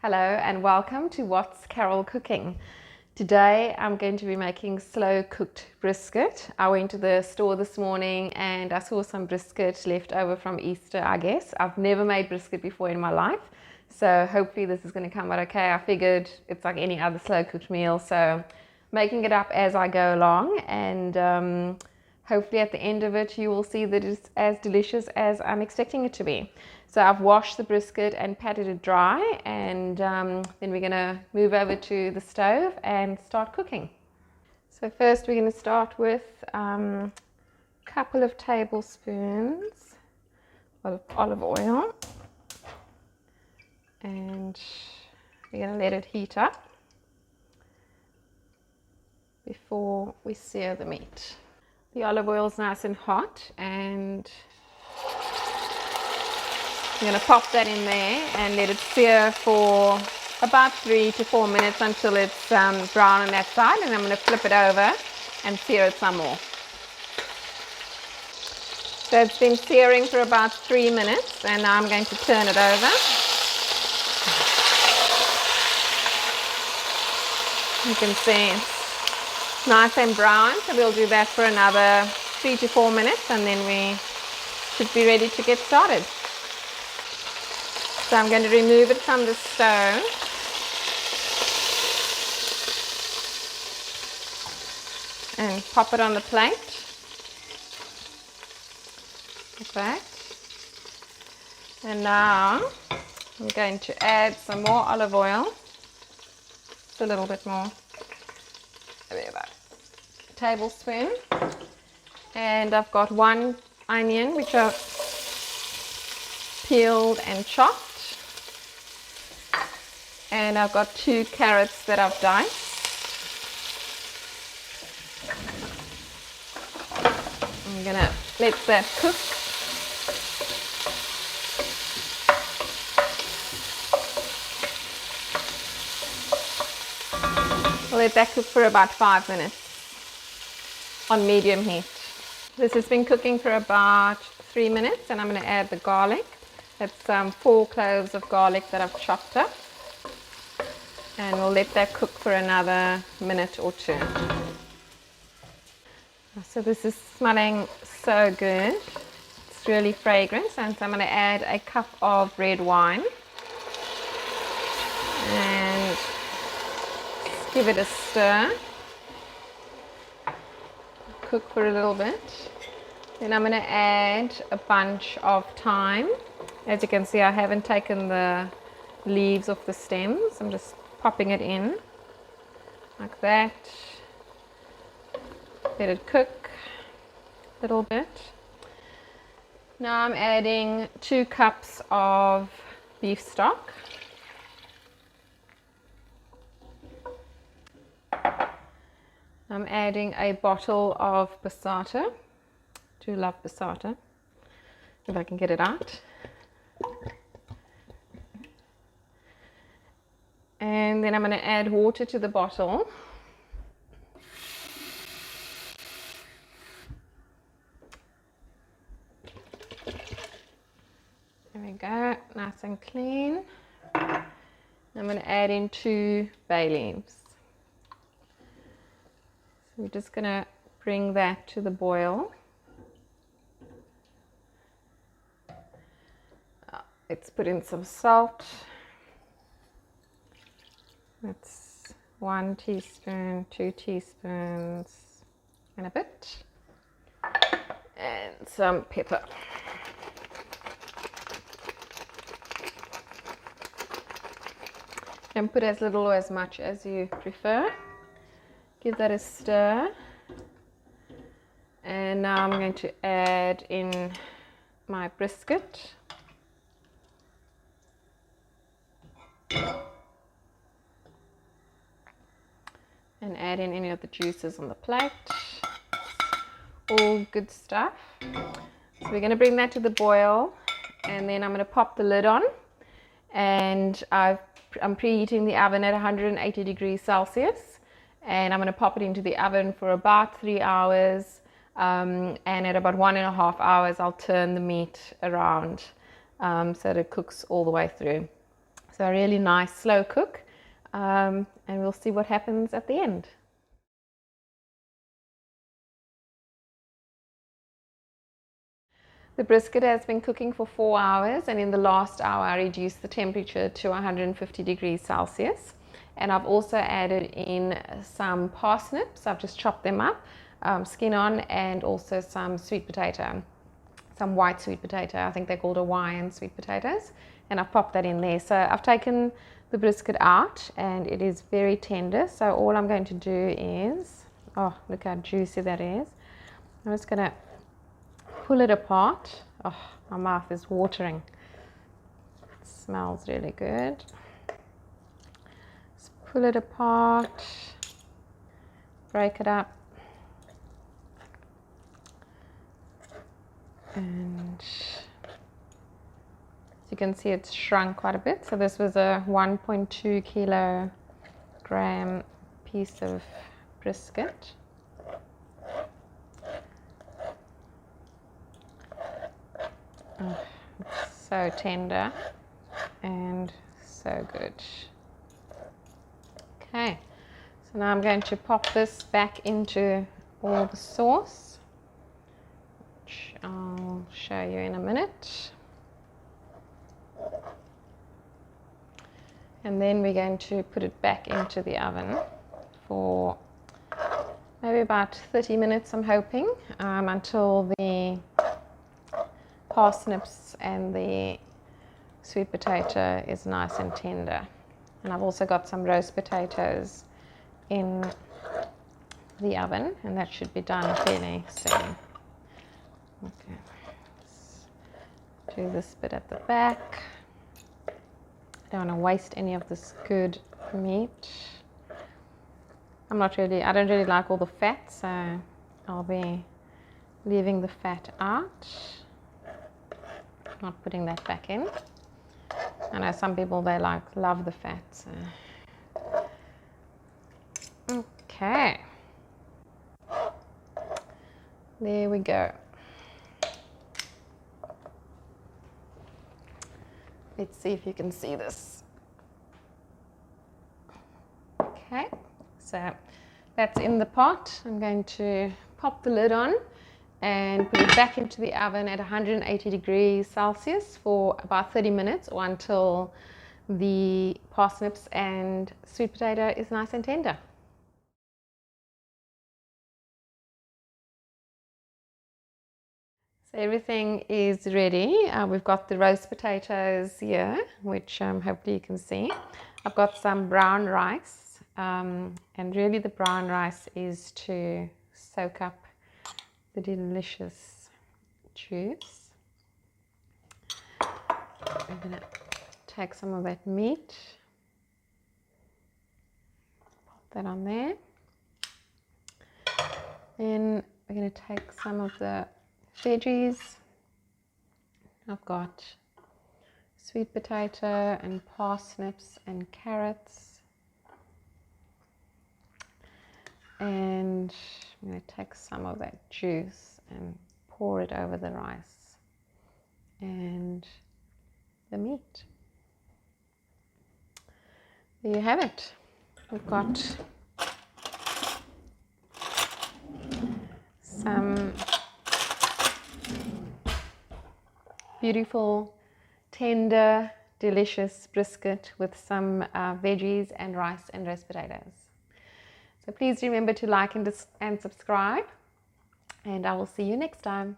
Hello and welcome to What's Carol Cooking. Today I'm going to be making slow cooked brisket. I went to the store this morning and I saw some brisket left over from Easter, I guess. I've never made brisket before in my life, so hopefully this is going to come out okay. I figured it's like any other slow cooked meal, so making it up as I go along, and hopefully at the end of it you will see that it's as delicious as I'm expecting it to be. So I've washed the brisket and patted it dry, and then we're going to move over to the stove and start cooking. So first we're going to start with a couple of tablespoons of olive oil, and we're going to let it heat up before we sear the meat. The olive oil is nice and hot, and I'm going to pop that in there and let it sear for about 3 to 4 minutes until it's brown on that side, and I'm going to flip it over and sear it some more. So it's been searing for about 3 minutes, and now I'm going to turn it over. You can see it's nice and brown, so we'll do that for another 3 to 4 minutes, and then we should be ready to get started. So I'm going to remove it from the stove. And pop it on the plate. Like that. And now I'm going to add some more olive oil. Just a little bit more. Maybe about a tablespoon. And I've got 1 onion which I've peeled and chopped. And I've got 2 carrots that I've diced. I'm going to let that cook. I'll let that cook for about 5 minutes on medium heat. This has been cooking for about 3 minutes, and I'm going to add the garlic. That's 4 cloves of garlic that I've chopped up. And we'll let that cook for another minute or 2. So this is smelling so good. It's really fragrant. And so I'm going to add a cup of red wine. And just give it a stir. Cook for a little bit. Then I'm going to add a bunch of thyme. As you can see, I haven't taken the leaves off the stems. I'm just popping it in like that. Let it cook a little bit. Now I'm adding 2 cups of beef stock. I'm adding a bottle of passata. Do love passata, if I can get it out. And then I'm going to add water to the bottle. There we go, nice and clean. I'm going to add in 2 bay leaves. So we're just going to bring that to the boil. Let's put in some salt. That's 1 teaspoon, 2 teaspoons, and a bit. And some pepper. And put as little or as much as you prefer. Give that a stir. And now I'm going to add in my brisket. And add in any of the juices on the plate. All good stuff. So we're going to bring that to the boil, and then I'm going to pop the lid on, and I'm preheating the oven at 180 degrees Celsius, and I'm going to pop it into the oven for about 3 hours, and at about 1.5 hours I'll turn the meat around so that it cooks all the way through. So a really nice slow cook, and we'll see what happens at the end. The brisket has been cooking for 4 hours, and in the last hour I reduced the temperature to 150 degrees Celsius. And I've also added in some parsnips. I've just chopped them up, skin on, and also some sweet potato, some white sweet potato. I think they're called Hawaiian sweet potatoes, and I've popped that in there. So I've taken the brisket out, and it is very tender. So all I'm going to do is, oh, look how juicy that is. I'm just going to pull it apart. Oh, my mouth is watering. It smells really good. Just pull it apart, break it up, and as you can see, it's shrunk quite a bit. So this was a 1.2 kilogram piece of brisket. Oh, it's so tender and so good. Okay, so now I'm going to pop this back into all the sauce, which I'll show you in a minute. And then we're going to put it back into the oven for maybe about 30 minutes, I'm hoping, until the parsnips and the sweet potato is nice and tender. And I've also got some roast potatoes in the oven, and that should be done fairly soon. Okay, let's do this bit at the back. I don't want to waste any of this good meat. I don't really like all the fat, so I'll be leaving the fat out, not putting that back in. I know some people, they love the fat. So. Okay, there we go. Let's see if you can see this. Okay, so that's in the pot. I'm going to pop the lid on and put it back into the oven at 180 degrees Celsius for about 30 minutes, or until the parsnips and sweet potato is nice and tender. So everything is ready. We've got the roast potatoes here, which hopefully you can see. I've got some brown rice, and really the brown rice is to soak up the delicious juice. I'm going to take some of that meat, pop that on there. Then we're going to take some of the veggies. I've got sweet potato and parsnips and carrots. And I'm going to take some of that juice and pour it over the rice and the meat. There you have it. We've got some beautiful, tender, delicious brisket with some veggies and rice and roast potatoes. So please remember to like and subscribe, and I will see you next time.